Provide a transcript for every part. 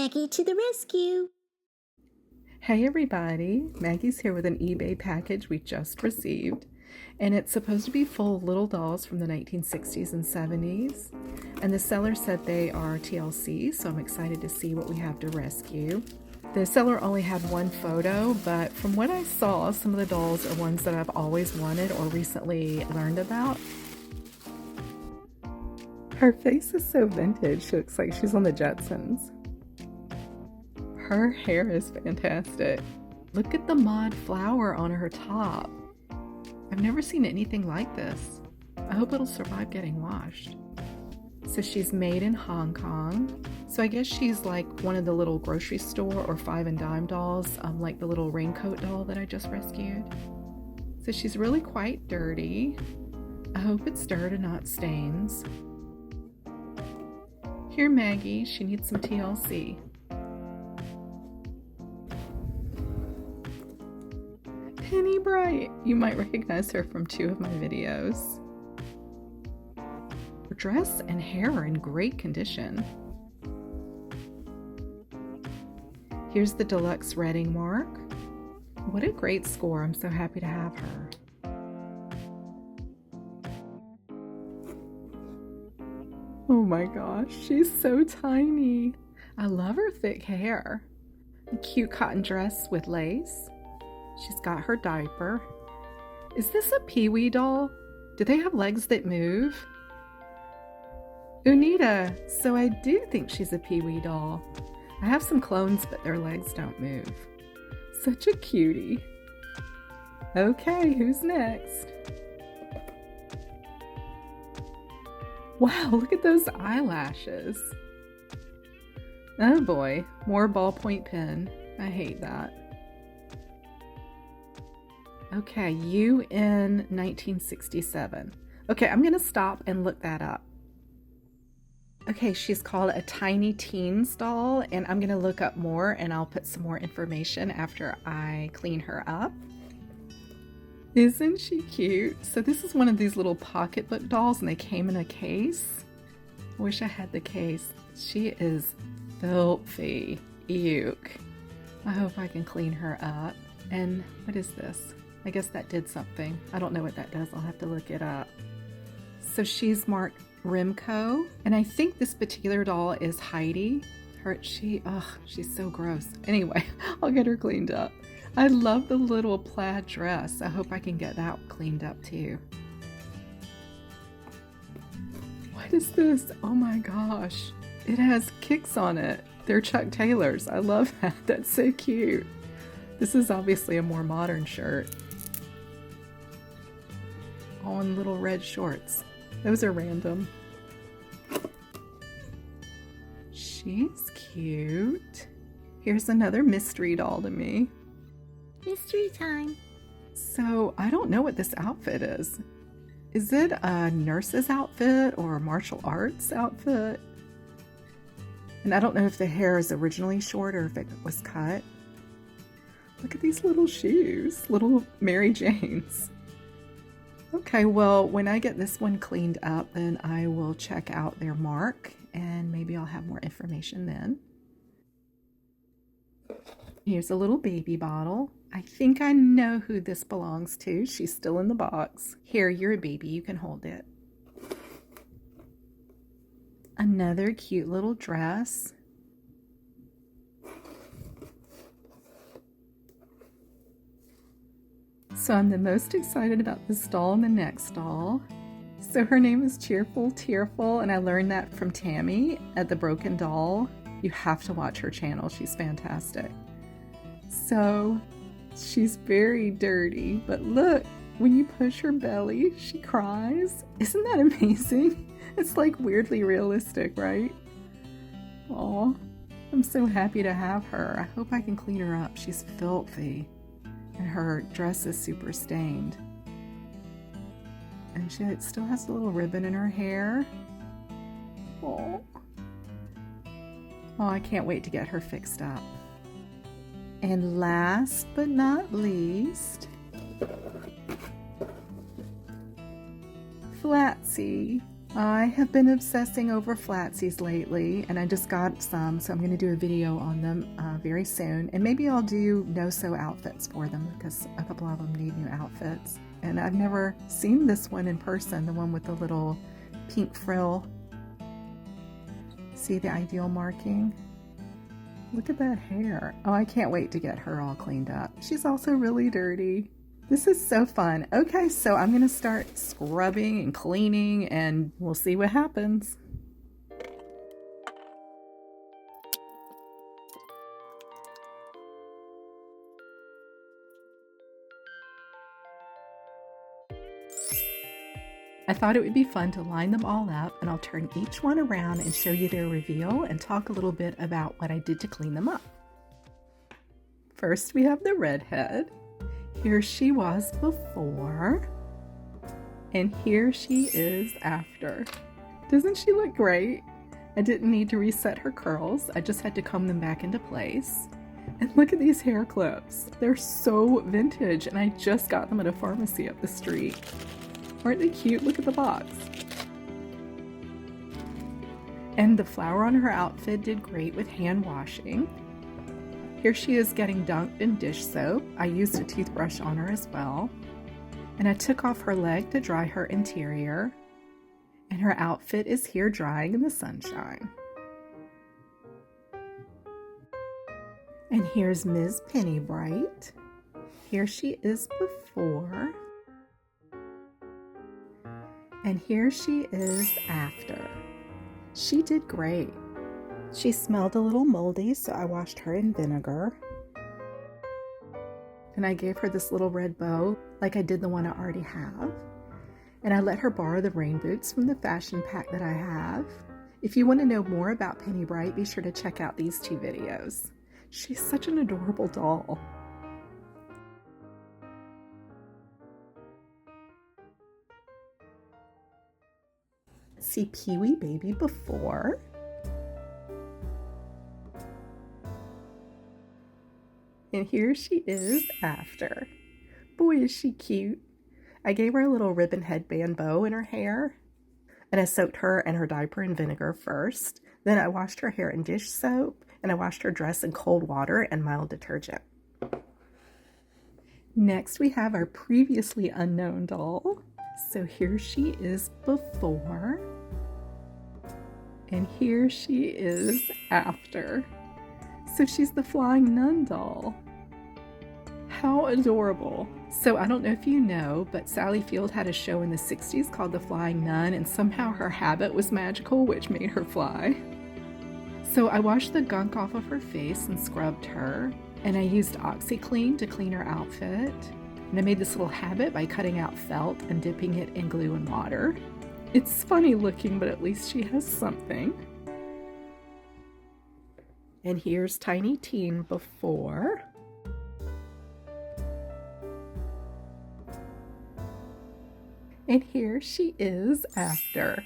Maggie to the rescue! Hey everybody, Maggie's here with an eBay package we just received, and it's supposed to be full of little dolls from the 1960s and 70s, and the seller said they are TLC, so I'm excited to see what we have to rescue. The seller only had one photo, but from what I saw, some of the dolls are ones that I've always wanted or recently learned about. Her face is so vintage, she looks like she's on the Jetsons. Her hair is fantastic. Look at the mod flower on her top. I've never seen anything like this. I hope it'll survive getting washed. So she's made in Hong Kong. So I guess she's like one of the little grocery store or five and dime dolls, like the little raincoat doll that I just rescued. So she's really quite dirty. I hope it's dirt and not stains. Here, Maggie, she needs some TLC. Penny Brite! You might recognize her from two of my videos. Her dress and hair are in great condition. Here's the deluxe Reading mark. What a great score. I'm so happy to have her. Oh my gosh, she's so tiny. I love her thick hair. A cute cotton dress with lace. She's got her diaper. Is this a Pee-wee doll? Do they have legs that move? Unita, so I do think she's a Pee-wee doll. I have some clones, but their legs don't move. Such a cutie. Okay, who's next? Wow, look at those eyelashes. Oh boy, more ballpoint pen. I hate that. Okay, UN 1967. Okay, I'm gonna stop and look that up. Okay, she's called a Tiny Teens doll, and I'm gonna look up more and I'll put some more information after I clean her up. Isn't she cute? So this is one of these little pocketbook dolls and they came in a case. I wish I had the case. She is filthy. Eek. I hope I can clean her up. And what is this? I guess that did something. I don't know what that does. I'll have to look it up. So she's marked Remco, and I think this particular doll is Heidi. She's so gross. Anyway, I'll get her cleaned up. I love the little plaid dress. I hope I can get that cleaned up too. What is this? Oh my gosh. It has kicks on it. They're Chuck Taylors. I love that. That's so cute. This is obviously a more modern shirt. All in little red shorts. Those are random. She's cute. Here's another mystery doll to me. Mystery time! So I don't know what this outfit is. Is it a nurse's outfit or a martial arts outfit? And I don't know if the hair is originally short or if it was cut. Look at these little shoes, little Mary Janes. Okay, well, when I get this one cleaned up, then I will check out their mark and maybe I'll have more information then. Here's a little baby bottle. I think I know who this belongs to. She's still in the box. Here, you're a baby. You can hold it. Another cute little dress. So I'm the most excited about this doll and the next doll. So her name is Cheerful Tearful, and I learned that from Tammy at The Broken Doll. You have to watch her channel. She's fantastic. So she's very dirty, but look, when you push her belly, she cries. Isn't that amazing? It's like weirdly realistic, right? Aw, I'm so happy to have her. I hope I can clean her up. She's filthy. And her dress is super stained. And she still has a little ribbon in her hair. Oh, I can't wait to get her fixed up. And last but not least, Flatsy. I have been obsessing over Flatsies lately, and I just got some, so I'm going to do a video on them very soon. And maybe I'll do no-sew outfits for them because a couple of them need new outfits. And I've never seen this one in person, the one with the little pink frill. See the ideal marking? Look at that hair. Oh, I can't wait to get her all cleaned up. She's also really dirty. This is so fun. Okay, so I'm gonna start scrubbing and cleaning and we'll see what happens. I thought it would be fun to line them all up, and I'll turn each one around and show you their reveal and talk a little bit about what I did to clean them up. First, we have the redhead. Here she was before, and here she is after. Doesn't she look great? I didn't need to reset her curls. I just had to comb them back into place. And look at these hair clips. They're so vintage, and I just got them at a pharmacy up the street. Aren't they cute? Look at the box. And the flower on her outfit did great with hand washing. Here she is getting dunked in dish soap. I used a toothbrush on her as well. And I took off her leg to dry her interior. And her outfit is here drying in the sunshine. And here's Ms. Penny Brite. Here she is before. And here she is after. She did great. She smelled a little moldy, so I washed her in vinegar. And I gave her this little red bow, like I did the one I already have. And I let her borrow the rain boots from the fashion pack that I have. If you want to know more about Penny Brite, be sure to check out these two videos. She's such an adorable doll. See Pee-wee Baby before. And here she is after. Boy, is she cute. I gave her a little ribbon headband bow in her hair. And I soaked her and her diaper in vinegar first. Then I washed her hair in dish soap. And I washed her dress in cold water and mild detergent. Next, we have our previously unknown doll. So here she is before. And here she is after. So she's the flying nun doll. How adorable. So I don't know if you know, but Sally Field had a show in the 60s called The Flying Nun, and somehow her habit was magical, which made her fly. So I washed the gunk off of her face and scrubbed her, and I used OxyClean to clean her outfit. And I made this little habit by cutting out felt and dipping it in glue and water. It's funny looking, but at least she has something. And here's Tiny Teen before. And here she is after.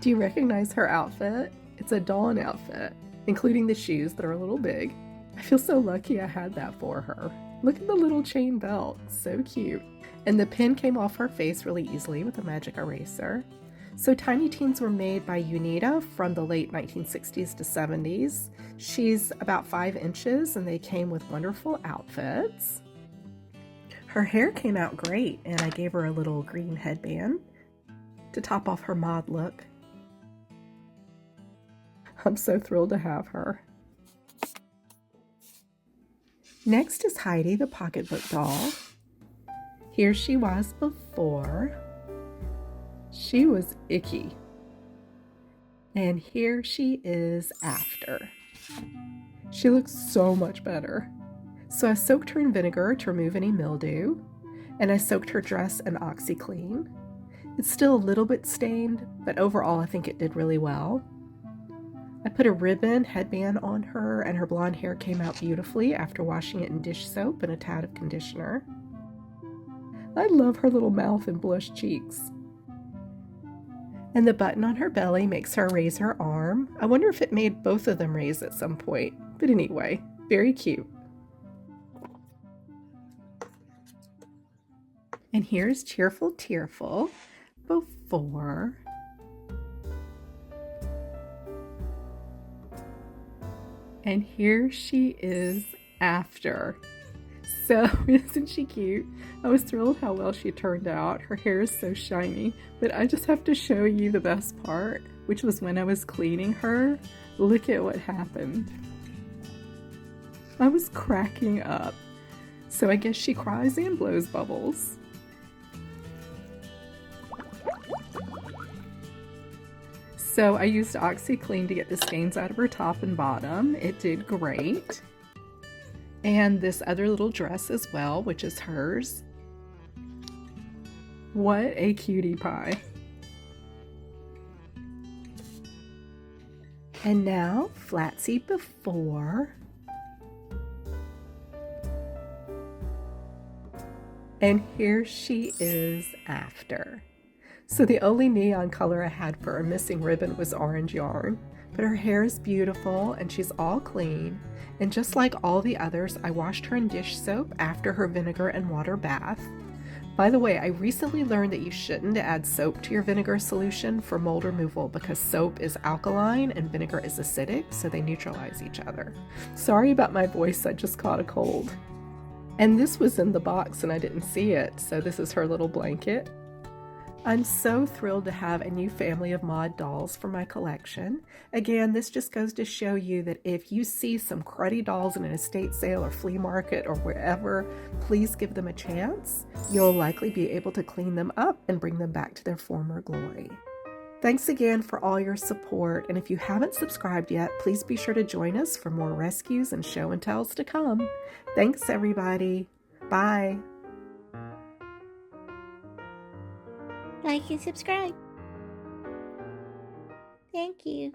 Do you recognize her outfit? It's a Dawn outfit, including the shoes that are a little big. I feel so lucky I had that for her. Look at the little chain belt, so cute. And the pin came off her face really easily with a magic eraser. So Tiny Teens were made by Unita from the late 1960s to 70s. She's about 5 inches and they came with wonderful outfits. Her hair came out great and I gave her a little green headband to top off her mod look. I'm so thrilled to have her. Next is Heidi, the pocketbook doll. Here she was before. She was icky. And here she is after. She looks so much better. So I soaked her in vinegar to remove any mildew, and I soaked her dress in OxyClean. It's still a little bit stained, but overall I think it did really well. I put a ribbon headband on her, and her blonde hair came out beautifully after washing it in dish soap and a tad of conditioner. I love her little mouth and blush cheeks. And the button on her belly makes her raise her arm. I wonder if it made both of them raise at some point. But anyway, very cute. And here's Cheerful Tearful before. And here she is after. So, isn't she cute? I was thrilled how well she turned out. Her hair is so shiny, but I just have to show you the best part, which was when I was cleaning her. Look at what happened. I was cracking up. So I guess she cries and blows bubbles. So I used OxyClean to get the stains out of her top and bottom. It did great. And this other little dress as well, which is hers. What a cutie pie. And now, Flatsy before. And here she is after. So the only neon color I had for her missing ribbon was orange yarn, but her hair is beautiful and she's all clean. And just like all the others, I washed her in dish soap after her vinegar and water bath. By the way, I recently learned that you shouldn't add soap to your vinegar solution for mold removal because soap is alkaline and vinegar is acidic, so they neutralize each other. Sorry about my voice, I just caught a cold. And this was in the box and I didn't see it, so this is her little blanket. I'm so thrilled to have a new family of mod dolls for my collection. Again, this just goes to show you that if you see some cruddy dolls in an estate sale or flea market or wherever, please give them a chance. You'll likely be able to clean them up and bring them back to their former glory. Thanks again for all your support, and if you haven't subscribed yet, please be sure to join us for more rescues and show and tells to come. Thanks, everybody. Bye. Like and subscribe. Thank you.